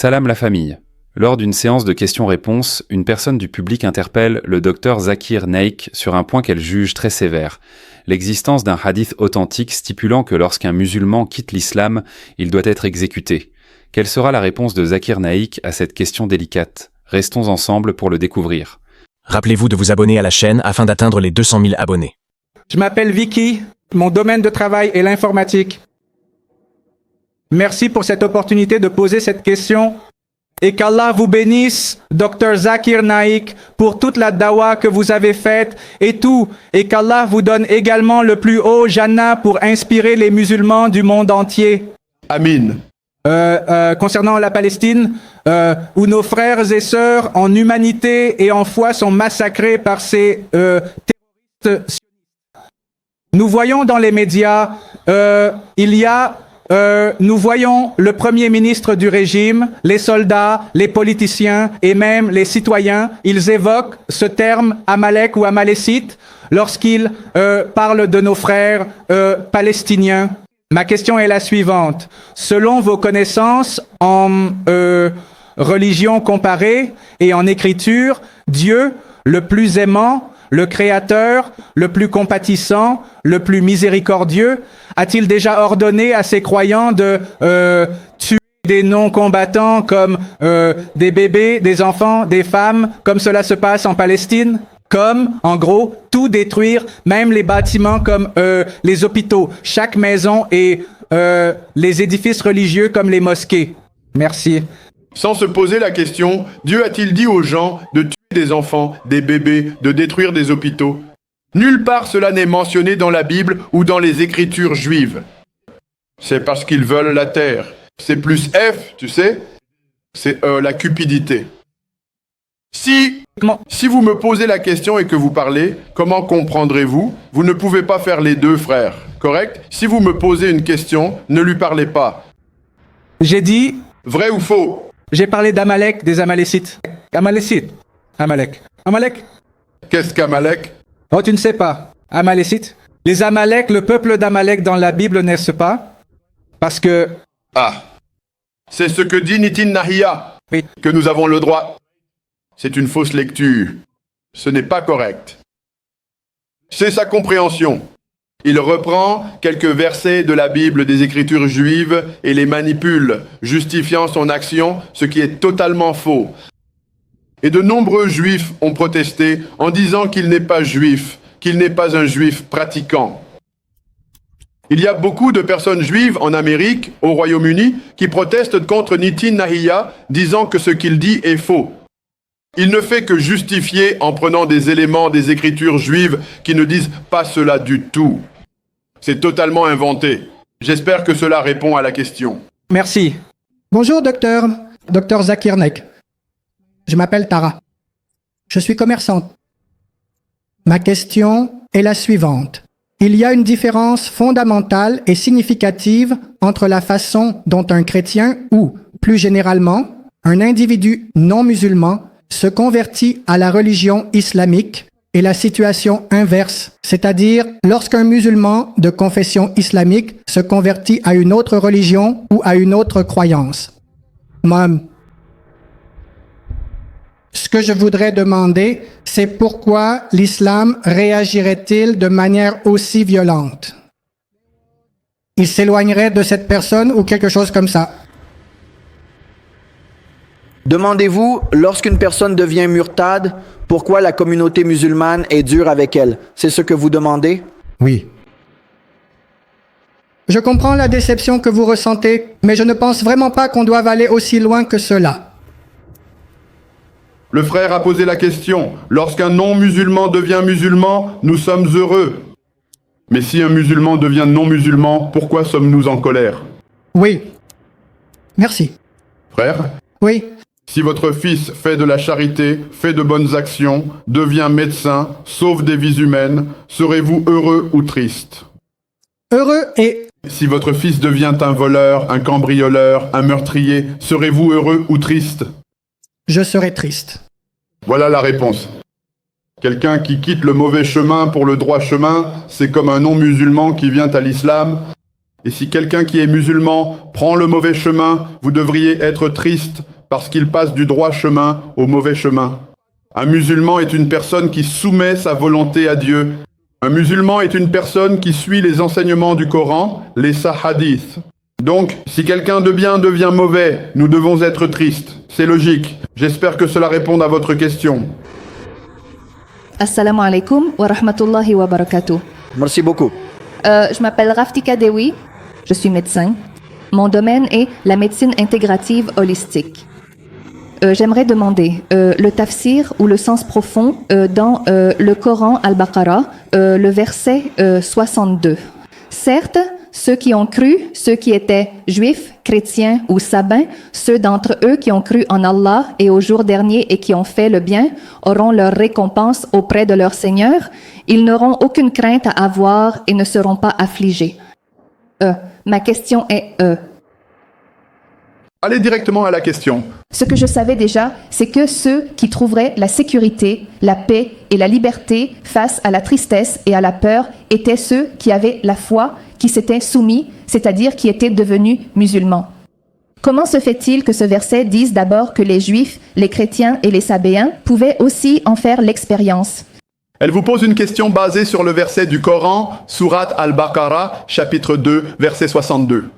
Salam la famille. Lors d'une séance de questions-réponses, une personne du public interpelle le docteur Zakir Naik sur un point qu'elle juge très sévère, l'existence d'un hadith authentique stipulant que lorsqu'un musulman quitte l'islam, il doit être exécuté. Quelle sera la réponse de Zakir Naik à cette question délicate? Restons ensemble pour le découvrir. Rappelez-vous de vous abonner à la chaîne afin d'atteindre les 200 000 abonnés. Je m'appelle Vicky, mon domaine de travail est l'informatique. Merci pour cette opportunité de poser cette question et qu'Allah vous bénisse, Dr Zakir Naik, pour toute la dawa que vous avez faite et qu'Allah vous donne également le plus haut Jannah pour inspirer les musulmans du monde entier. Amin. Concernant la Palestine, où nos frères et sœurs en humanité et en foi sont massacrés par ces terroristes. Nous voyons dans les médias, nous voyons le premier ministre du régime, les soldats, les politiciens et même les citoyens, ils évoquent ce terme Amalek ou Amalécite lorsqu'ils parlent de nos frères palestiniens. Ma question est la suivante. Selon vos connaissances en religion comparée et en écriture, Dieu, le plus aimant, le Créateur, le plus compatissant, le plus miséricordieux, a-t-il déjà ordonné à ses croyants de tuer des non-combattants comme des bébés, des enfants, des femmes, comme cela se passe en Palestine? Comme, en gros, tout détruire, même les bâtiments comme les hôpitaux, chaque maison et les édifices religieux comme les mosquées. Merci. Sans se poser la question, Dieu a-t-il dit aux gens de tuer des enfants, des bébés, de détruire des hôpitaux? Nulle part cela n'est mentionné dans la Bible ou dans les Écritures juives. C'est parce qu'ils veulent la terre. C'est plus F, tu sais, c'est la cupidité. Si vous me posez la question et que vous parlez, comment comprendrez-vous? Vous ne pouvez pas faire les deux, frère. Correct? Si vous me posez une question, ne lui parlez pas. J'ai dit... Vrai ou faux? J'ai parlé d'Amalek, des Amalécites. Amalécites. Amalek. Amalek. Qu'est-ce qu'Amalek? Oh, tu ne sais pas. Amalécites. Les Amalek, le peuple d'Amalek dans la Bible, n'est-ce pas? Parce que... Ah. C'est ce que dit Nitin Nahia. Oui. Que nous avons le droit. C'est une fausse lecture. Ce n'est pas correct. C'est sa compréhension. Il reprend quelques versets de la Bible des Écritures juives et les manipule, justifiant son action, ce qui est totalement faux. Et de nombreux juifs ont protesté en disant qu'il n'est pas juif, qu'il n'est pas un juif pratiquant. Il y a beaucoup de personnes juives en Amérique, au Royaume-Uni, qui protestent contre Nitin Nahia, disant que ce qu'il dit est faux. Il ne fait que justifier en prenant des éléments des Écritures juives qui ne disent pas cela du tout. C'est totalement inventé. J'espère que cela répond à la question. Merci. Bonjour, docteur Zakir Naik. Je m'appelle Tara. Je suis commerçante. Ma question est la suivante. Il y a une différence fondamentale et significative entre la façon dont un chrétien ou, plus généralement, un individu non musulman se convertit à la religion islamique et la situation inverse, c'est-à-dire lorsqu'un musulman de confession islamique se convertit à une autre religion ou à une autre croyance. Ce que je voudrais demander, c'est pourquoi l'islam réagirait-il de manière aussi violente? Il s'éloignerait de cette personne ou quelque chose comme ça? Demandez-vous, lorsqu'une personne devient murtade, pourquoi la communauté musulmane est dure avec elle? C'est ce que vous demandez? Oui. Je comprends la déception que vous ressentez, mais je ne pense vraiment pas qu'on doive aller aussi loin que cela. Le frère a posé la question. Lorsqu'un non-musulman devient musulman, nous sommes heureux. Mais si un musulman devient non-musulman, pourquoi sommes-nous en colère? Oui. Merci. Frère? Oui. Si votre fils fait de la charité, fait de bonnes actions, devient médecin, sauve des vies humaines, serez-vous heureux ou triste? Heureux et... Si votre fils devient un voleur, un cambrioleur, un meurtrier, serez-vous heureux ou triste? Je serai triste. Voilà la réponse. Quelqu'un qui quitte le mauvais chemin pour le droit chemin, c'est comme un non-musulman qui vient à l'islam. Et si quelqu'un qui est musulman prend le mauvais chemin, vous devriez être triste parce qu'il passe du droit chemin au mauvais chemin. Un musulman est une personne qui soumet sa volonté à Dieu. Un musulman est une personne qui suit les enseignements du Coran, les sahadiths. Donc, si quelqu'un de bien devient mauvais, nous devons être tristes. C'est logique. J'espère que cela répond à votre question. Assalamu alaikum wa rahmatullahi wa barakatuh. Merci beaucoup. Je m'appelle Raftika Dewi, je suis médecin. Mon domaine est la médecine intégrative holistique. J'aimerais demander le tafsir ou le sens profond dans le Coran Al-Baqarah, le verset 62. Certes, ceux qui ont cru, ceux qui étaient juifs, chrétiens ou sabbins, ceux d'entre eux qui ont cru en Allah et au jour dernier et qui ont fait le bien, auront leur récompense auprès de leur Seigneur. Ils n'auront aucune crainte à avoir et ne seront pas affligés. Ma question est Allez directement à la question. Ce que je savais déjà, c'est que ceux qui trouveraient la sécurité, la paix et la liberté face à la tristesse et à la peur étaient ceux qui avaient la foi, qui s'étaient soumis, c'est-à-dire qui étaient devenus musulmans. Comment se fait-il que ce verset dise d'abord que les Juifs, les chrétiens et les Sabéens pouvaient aussi en faire l'expérience? Elle vous pose une question basée sur le verset du Coran, Sourate Al-Baqarah, chapitre 2, verset 62.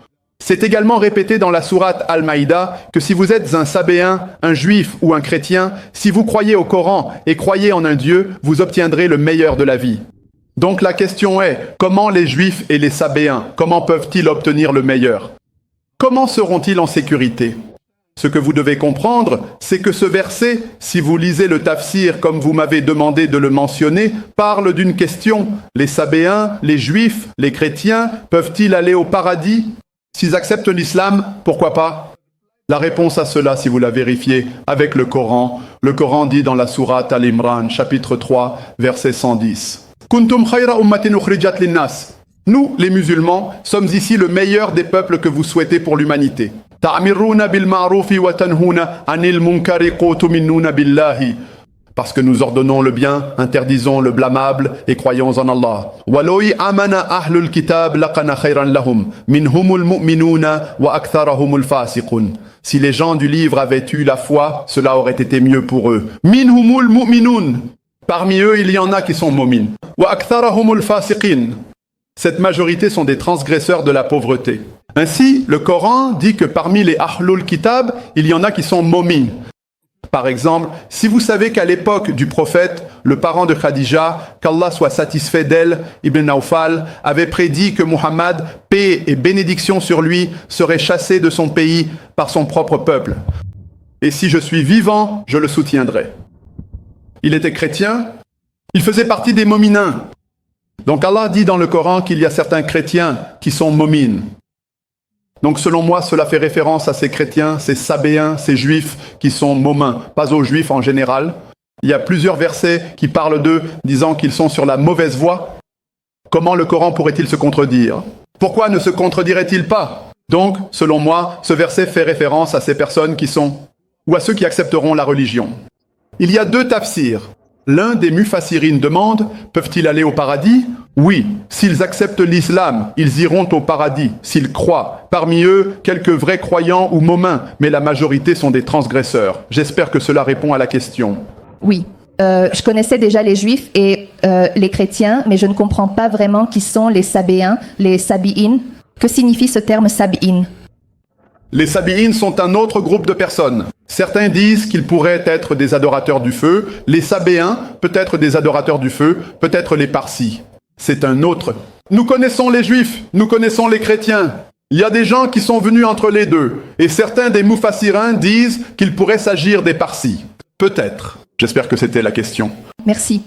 C'est également répété dans la sourate Al-Maïda que si vous êtes un Sabéen, un Juif ou un chrétien, si vous croyez au Coran et croyez en un Dieu, vous obtiendrez le meilleur de la vie. Donc la question est, comment les Juifs et les Sabéens, comment peuvent-ils obtenir le meilleur? Comment seront-ils en sécurité? Ce que vous devez comprendre, c'est que ce verset, si vous lisez le tafsir comme vous m'avez demandé de le mentionner, parle d'une question. Les Sabéens, les Juifs, les chrétiens, peuvent-ils aller au paradis? S'ils acceptent l'islam, pourquoi pas? La réponse à cela, si vous la vérifiez avec le Coran dit dans la sourate Al-Imran, chapitre 3, verset 110. Kuntum khayra ummatin ukhrijat linnas. Nous, les musulmans, sommes ici le meilleur des peuples que vous souhaitez pour l'humanité. Ta'miruna bil ma'rufi wa tanhuna anil munkari tu'minuna billahi. Parce que nous ordonnons le bien, interdisons le blâmable et croyons en Allah. Waloi amana ahlul kitab laqana khayran lahum minhumul mu'minuna wa aktharahumul fasiqun. Si les gens du livre avaient eu la foi, cela aurait été mieux pour eux. Minhumul mu'minun. Parmi eux, il y en a qui sont mu'min. Wa aktharahumul fasiqin. Cette majorité sont des transgresseurs de la pauvreté. Ainsi, le Coran dit que parmi les ahlul kitab, il y en a qui sont mu'min. Par exemple, si vous savez qu'à l'époque du prophète, le parent de Khadija, qu'Allah soit satisfait d'elle, Ibn Nawfal, avait prédit que Muhammad, paix et bénédiction sur lui, serait chassé de son pays par son propre peuple. Et si je suis vivant, je le soutiendrai. Il était chrétien, il faisait partie des mominins. Donc Allah dit dans le Coran qu'il y a certains chrétiens qui sont momines. Donc selon moi, cela fait référence à ces chrétiens, ces sabéens, ces juifs qui sont momins, pas aux juifs en général. Il y a plusieurs versets qui parlent d'eux, disant qu'ils sont sur la mauvaise voie. Comment le Coran pourrait-il se contredire? Pourquoi ne se contredirait-il pas? Donc, selon moi, ce verset fait référence à ces personnes qui sont, ou à ceux qui accepteront la religion. Il y a deux tafsirs. L'un des mufassirines demande, peuvent-ils aller au paradis? Oui, s'ils acceptent l'islam, ils iront au paradis, s'ils croient. Parmi eux, quelques vrais croyants ou momins, mais la majorité sont des transgresseurs. J'espère que cela répond à la question. Oui. Je connaissais déjà les Juifs et les chrétiens, mais je ne comprends pas vraiment qui sont les Sabéens, les Sabi'in. Que signifie ce terme Sabi'in? Les Sabi'in sont un autre groupe de personnes. Certains disent qu'ils pourraient être des adorateurs du feu. Les Sabéens, peut-être des adorateurs du feu, peut-être les Parsis. C'est un autre. Nous connaissons les Juifs, nous connaissons les chrétiens. Il y a des gens qui sont venus entre les deux. Et certains des Mufassirins disent qu'il pourrait s'agir des Parsis. Peut-être. J'espère que c'était la question. Merci.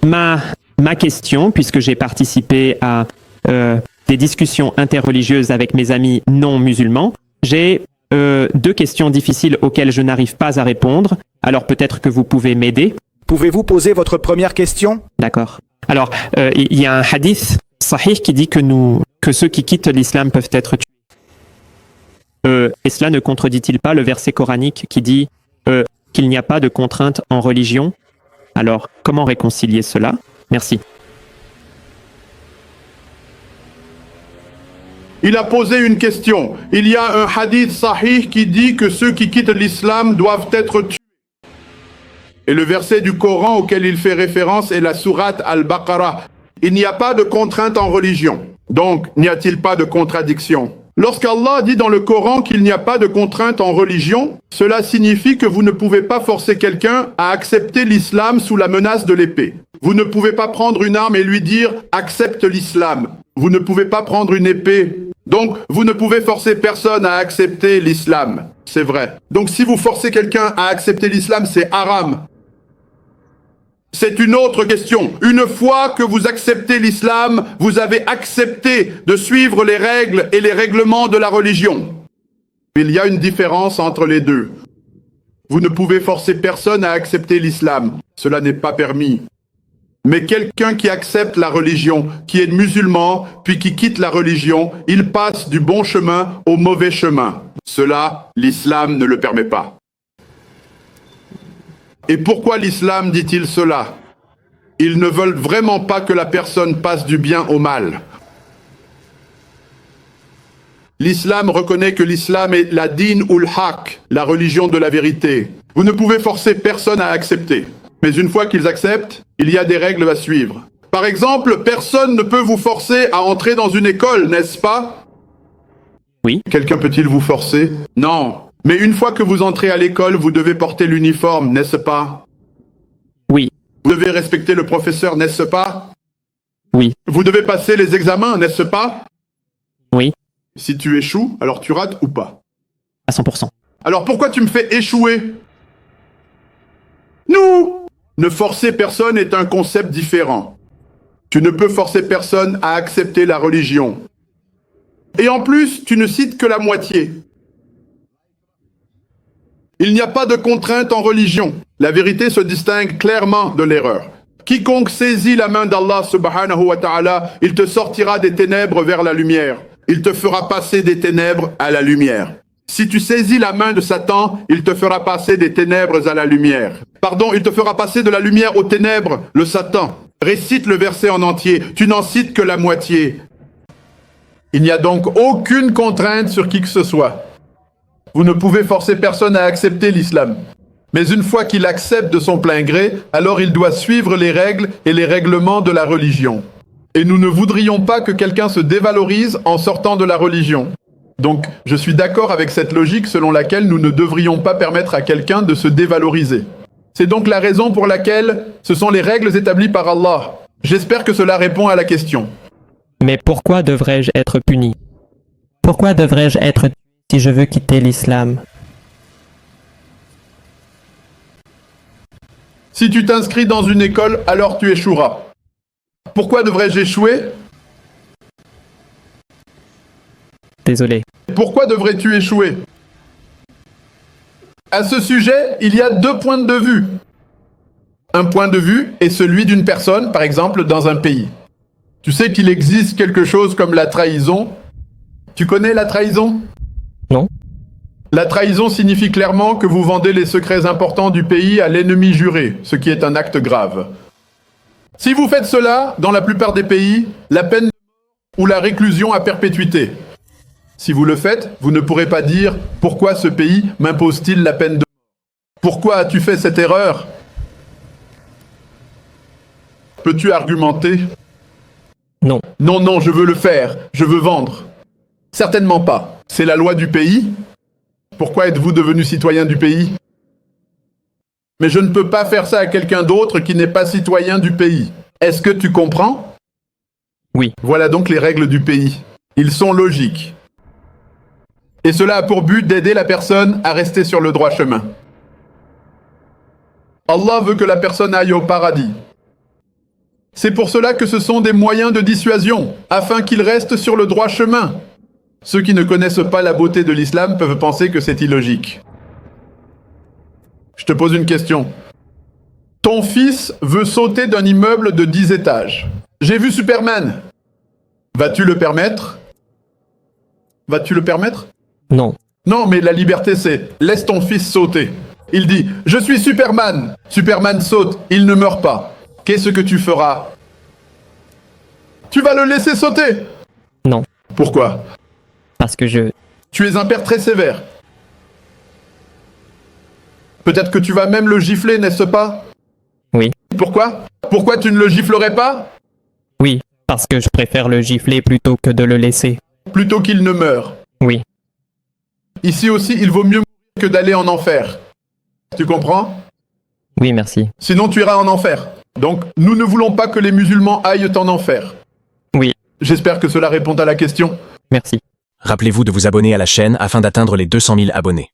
Ma question, puisque j'ai participé à des discussions interreligieuses avec mes amis non musulmans, j'ai deux questions difficiles auxquelles je n'arrive pas à répondre. Alors peut-être que vous pouvez m'aider. Pouvez-vous poser votre première question? D'accord. Alors, il y a un hadith sahih qui dit que ceux qui quittent l'islam peuvent être tués. Et cela ne contredit-il pas le verset coranique qui dit qu'il n'y a pas de contrainte en religion? Alors, comment réconcilier cela? Merci. Il a posé une question. Il y a un hadith sahih qui dit que ceux qui quittent l'islam doivent être tués. Et le verset du Coran auquel il fait référence est la sourate Al-Baqarah. Il n'y a pas de contrainte en religion. Donc, n'y a-t-il pas de contradiction? Lorsqu'Allah dit dans le Coran qu'il n'y a pas de contrainte en religion, cela signifie que vous ne pouvez pas forcer quelqu'un à accepter l'islam sous la menace de l'épée. Vous ne pouvez pas prendre une arme et lui dire « accepte l'islam ». Vous ne pouvez pas prendre une épée. Donc, vous ne pouvez forcer personne à accepter l'islam. C'est vrai. Donc, si vous forcez quelqu'un à accepter l'islam, c'est haram. C'est une autre question. Une fois que vous acceptez l'islam, vous avez accepté de suivre les règles et les règlements de la religion. Il y a une différence entre les deux. Vous ne pouvez forcer personne à accepter l'islam. Cela n'est pas permis. Mais quelqu'un qui accepte la religion, qui est musulman, puis qui quitte la religion, il passe du bon chemin au mauvais chemin. Cela, l'islam ne le permet pas. Et pourquoi l'islam dit-il cela? Ils ne veulent vraiment pas que la personne passe du bien au mal. L'islam reconnaît que l'islam est la din ul haq, la religion de la vérité. Vous ne pouvez forcer personne à accepter. Mais une fois qu'ils acceptent, il y a des règles à suivre. Par exemple, personne ne peut vous forcer à entrer dans une école, n'est-ce pas? Oui. Quelqu'un peut-il vous forcer? Non. Mais une fois que vous entrez à l'école, vous devez porter l'uniforme, n'est-ce pas? Oui. Vous devez respecter le professeur, n'est-ce pas? Oui. Vous devez passer les examens, n'est-ce pas? Oui. Si tu échoues, alors tu rates ou pas? À 100%. Alors pourquoi tu me fais échouer? Nous! Ne forcer personne est un concept différent. Tu ne peux forcer personne à accepter la religion. Et en plus, tu ne cites que la moitié. Il n'y a pas de contrainte en religion. La vérité se distingue clairement de l'erreur. Quiconque saisit la main d'Allah subhanahu wa ta'ala, il te sortira des ténèbres vers la lumière. Il te fera passer des ténèbres à la lumière. Si tu saisis la main de Satan, il te fera passer des ténèbres à la lumière. Pardon, il te fera passer de la lumière aux ténèbres, le Satan. Récite le verset en entier, tu n'en cites que la moitié. Il n'y a donc aucune contrainte sur qui que ce soit. Vous ne pouvez forcer personne à accepter l'islam. Mais une fois qu'il accepte de son plein gré, alors il doit suivre les règles et les règlements de la religion. Et nous ne voudrions pas que quelqu'un se dévalorise en sortant de la religion. Donc, je suis d'accord avec cette logique selon laquelle nous ne devrions pas permettre à quelqu'un de se dévaloriser. C'est donc la raison pour laquelle ce sont les règles établies par Allah. J'espère que cela répond à la question. Mais pourquoi devrais-je être puni? Pourquoi devrais-je être tué si je veux quitter l'islam? Si tu t'inscris dans une école, alors tu échoueras. Pourquoi devrais-je échouer? Désolé. Pourquoi devrais-tu échouer? À ce sujet, il y a deux points de vue. Un point de vue est celui d'une personne, par exemple, dans un pays. Tu sais qu'il existe quelque chose comme la trahison. Tu connais la trahison? Non. La trahison signifie clairement que vous vendez les secrets importants du pays à l'ennemi juré, ce qui est un acte grave. Si vous faites cela, dans la plupart des pays, la peine de mort ou la réclusion à perpétuité. Si vous le faites, vous ne pourrez pas dire « Pourquoi ce pays m'impose-t-il la peine de mort? Pourquoi as-tu fait cette erreur ?» Peux-tu argumenter? Non. Non, non, je veux le faire. Je veux vendre. Certainement pas. C'est la loi du pays. Pourquoi êtes-vous devenu citoyen du pays? Mais je ne peux pas faire ça à quelqu'un d'autre qui n'est pas citoyen du pays. Est-ce que tu comprends? Oui. Voilà donc les règles du pays. Ils sont logiques. Et cela a pour but d'aider la personne à rester sur le droit chemin. Allah veut que la personne aille au paradis. C'est pour cela que ce sont des moyens de dissuasion, afin qu'il reste sur le droit chemin. Ceux qui ne connaissent pas la beauté de l'islam peuvent penser que c'est illogique. Je te pose une question. Ton fils veut sauter d'un immeuble de 10 étages. J'ai vu Superman. Vas-tu le permettre? Vas-tu le permettre? Non. Non, mais la liberté c'est « laisse ton fils sauter ». Il dit « je suis Superman ». Superman saute, il ne meurt pas. Qu'est-ce que tu feras? Tu vas le laisser sauter? Non. Pourquoi? Parce que Tu es un père très sévère. Peut-être que tu vas même le gifler, n'est-ce pas? Oui. Pourquoi? Pourquoi tu ne le giflerais pas? Oui, parce que je préfère le gifler plutôt que de le laisser. Plutôt qu'il ne meure. Oui. Ici aussi, il vaut mieux mourir que d'aller en enfer. Tu comprends? Oui, merci. Sinon, tu iras en enfer. Donc, nous ne voulons pas que les musulmans aillent en enfer. Oui. J'espère que cela répond à la question. Merci. Rappelez-vous de vous abonner à la chaîne afin d'atteindre les 200 000 abonnés.